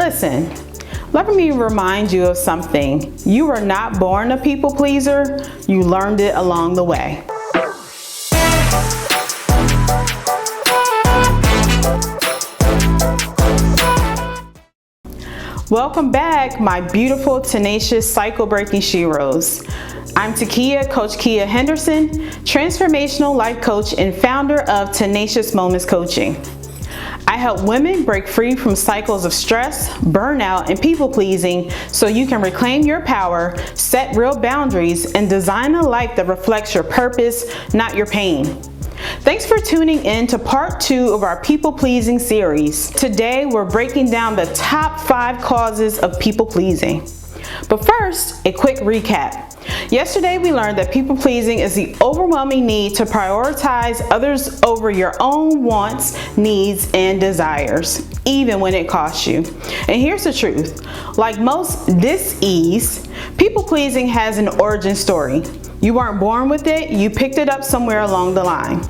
Listen, let me remind you of something. You were not born a people pleaser, you learned it along the way. Welcome back, my beautiful, tenacious, cycle-breaking SHEROs. I'm Takia, Coach Kia Henderson, transformational life coach and founder of Tenacious Moments Coaching. I help women break free from cycles of stress, burnout, and people-pleasing so you can reclaim your power, set real boundaries, and design a life that reflects your purpose, not your pain. Thanks for tuning in to part 2 of our people-pleasing series. Today, we're breaking down the top 5 causes of people-pleasing. But first, a quick recap. Yesterday, we learned that people-pleasing is the overwhelming need to prioritize others over your own wants, needs, and desires, even when it costs you. And here's the truth. Like most dis-ease, people-pleasing has an origin story. You weren't born with it, you picked it up somewhere along the line.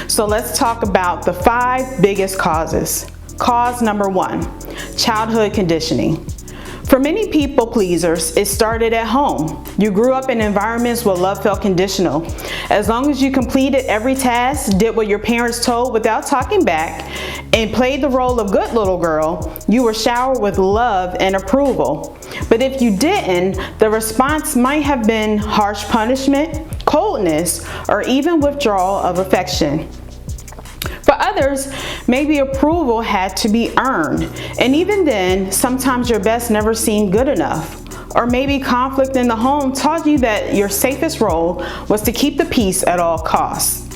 So let's talk about the 5 biggest causes. Cause number 1, childhood conditioning. For many people pleasers, it started at home. You grew up in environments where love felt conditional. As long as you completed every task, did what your parents told without talking back, and played the role of good little girl, you were showered with love and approval. But if you didn't, the response might have been harsh punishment, coldness, or even withdrawal of affection. For others, maybe approval had to be earned, and even then, sometimes your best never seemed good enough. Or maybe conflict in the home taught you that your safest role was to keep the peace at all costs.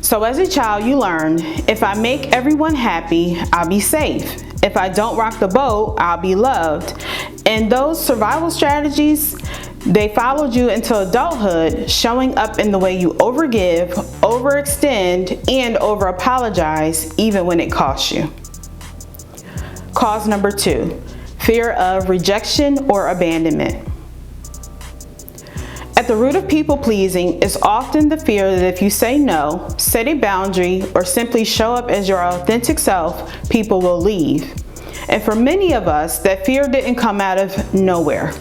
So as a child, you learned, if I make everyone happy, I'll be safe. If I don't rock the boat, I'll be loved. And those survival strategies, they followed you into adulthood, showing up in the way you overgive, overextend, and over-apologize, even when it costs you. Cause number 2, fear of rejection or abandonment. At the root of people-pleasing is often the fear that if you say no, set a boundary, or simply show up as your authentic self, people will leave. And for many of us, that fear didn't come out of nowhere.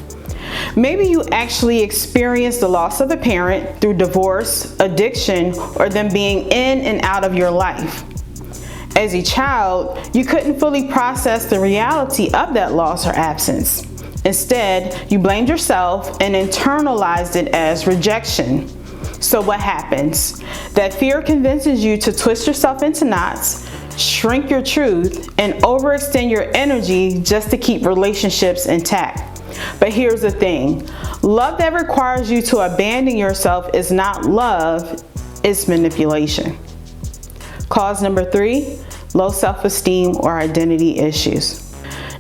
Maybe you actually experienced the loss of a parent through divorce, addiction, or them being in and out of your life. As a child, you couldn't fully process the reality of that loss or absence. Instead, you blamed yourself and internalized it as rejection. So what happens? That fear convinces you to twist yourself into knots, shrink your truth, and overextend your energy just to keep relationships intact. But here's the thing, love that requires you to abandon yourself is not love, it's manipulation. Cause number 3, low self-esteem or identity issues.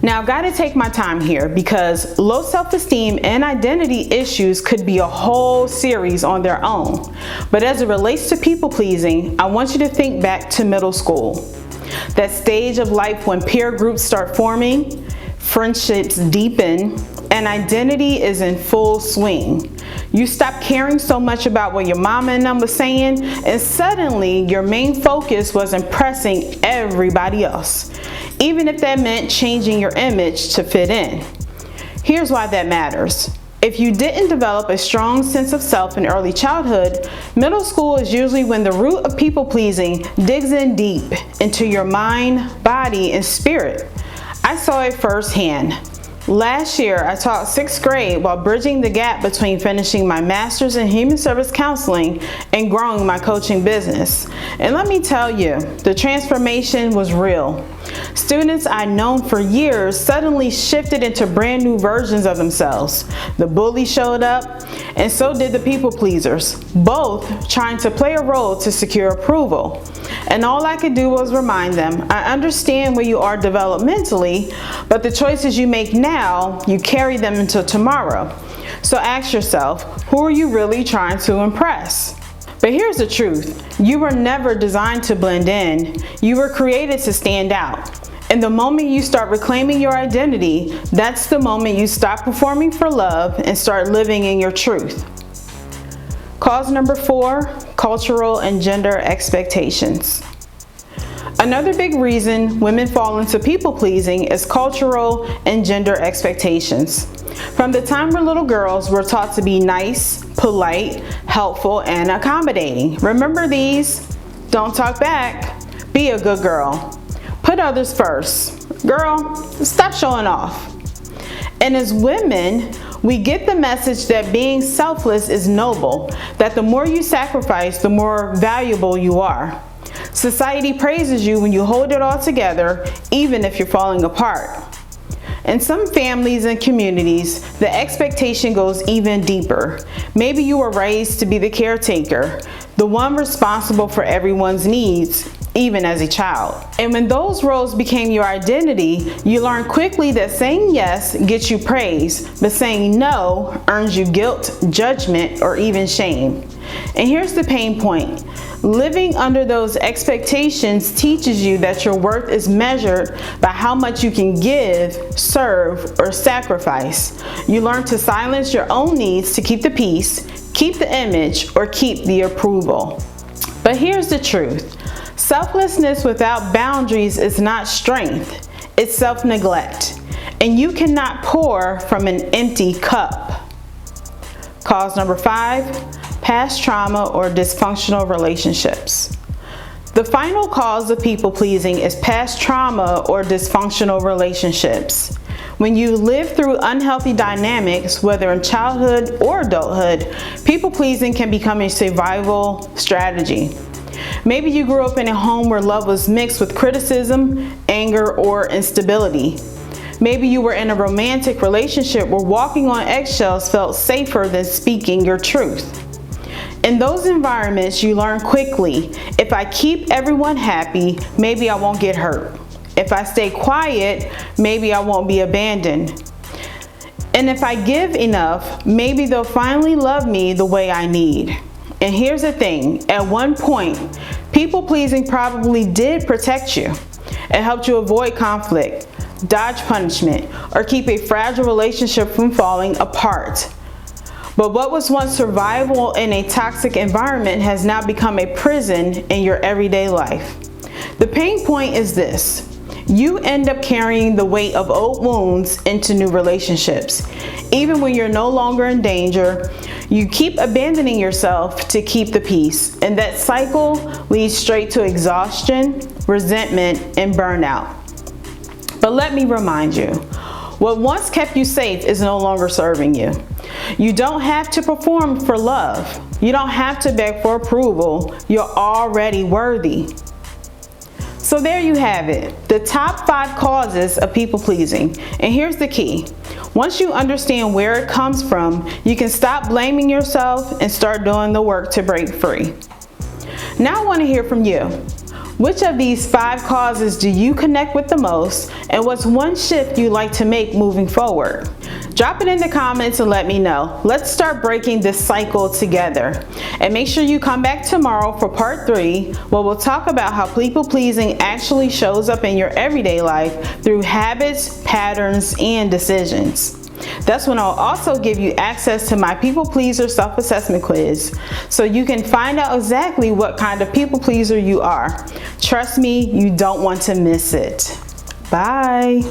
Now, I've got to take my time here because low self-esteem and identity issues could be a whole series on their own. But as it relates to people-pleasing, I want you to think back to middle school. That stage of life when peer groups start forming, friendships deepen, and identity is in full swing. You stop caring so much about what your mama and them was saying, and suddenly your main focus was impressing everybody else, even if that meant changing your image to fit in. Here's why that matters. If you didn't develop a strong sense of self in early childhood, middle school is usually when the root of people-pleasing digs in deep into your mind, body, and spirit. I saw it firsthand. Last year, I taught 6th grade while bridging the gap between finishing my master's in human service counseling and growing my coaching business. And let me tell you, the transformation was real. Students I'd known for years suddenly shifted into brand new versions of themselves. The bully showed up, and so did the people pleasers, both trying to play a role to secure approval. And all I could do was remind them, I understand where you are developmentally, but the choices you make now, you carry them into tomorrow. So ask yourself, who are you really trying to impress? But here's the truth, you were never designed to blend in, you were created to stand out. And the moment you start reclaiming your identity, that's the moment you stop performing for love and start living in your truth. Cause number 4, cultural and gender expectations. Another big reason women fall into people-pleasing is cultural and gender expectations. From the time we're little girls, we're taught to be nice, polite, helpful, and accommodating. Remember these? Don't talk back. Be a good girl. Put others first. Girl, stop showing off. And as women, we get the message that being selfless is noble, that the more you sacrifice, the more valuable you are. Society praises you when you hold it all together, even if you're falling apart. In some families and communities, the expectation goes even deeper. Maybe you were raised to be the caretaker, the one responsible for everyone's needs, even as a child. And when those roles became your identity, you learn quickly that saying yes gets you praise, but saying no earns you guilt, judgment, or even shame. And here's the pain point. Living under those expectations teaches you that your worth is measured by how much you can give, serve, or sacrifice. You learn to silence your own needs to keep the peace, keep the image, or keep the approval. But here's the truth. Selflessness without boundaries is not strength, it's self-neglect. And you cannot pour from an empty cup. Cause number 5, past trauma or dysfunctional relationships. The final cause of people-pleasing is past trauma or dysfunctional relationships. When you live through unhealthy dynamics, whether in childhood or adulthood, people-pleasing can become a survival strategy. Maybe you grew up in a home where love was mixed with criticism, anger, or instability. Maybe you were in a romantic relationship where walking on eggshells felt safer than speaking your truth. In those environments, you learn quickly, if I keep everyone happy, maybe I won't get hurt. If I stay quiet, maybe I won't be abandoned. And if I give enough, maybe they'll finally love me the way I need. And here's the thing, at one point, people-pleasing probably did protect you. It helped you avoid conflict, dodge punishment, or keep a fragile relationship from falling apart. But what was once survival in a toxic environment has now become a prison in your everyday life. The pain point is this. You end up carrying the weight of old wounds into new relationships. Even when you're no longer in danger, you keep abandoning yourself to keep the peace. And that cycle leads straight to exhaustion, resentment, and burnout. But let me remind you, what once kept you safe is no longer serving you. You don't have to perform for love. You don't have to beg for approval. You're already worthy. So there you have it, the top 5 causes of people-pleasing. And here's the key. Once you understand where it comes from, you can stop blaming yourself and start doing the work to break free. Now I want to hear from you. Which of these 5 causes do you connect with the most, and what's one shift you'd like to make moving forward? Drop it in the comments and let me know. Let's start breaking this cycle together. And make sure you come back tomorrow for part 3, where we'll talk about how people-pleasing actually shows up in your everyday life through habits, patterns, and decisions. That's when I'll also give you access to my People Pleaser self-assessment quiz, so you can find out exactly what kind of people pleaser you are. Trust me, you don't want to miss it. Bye.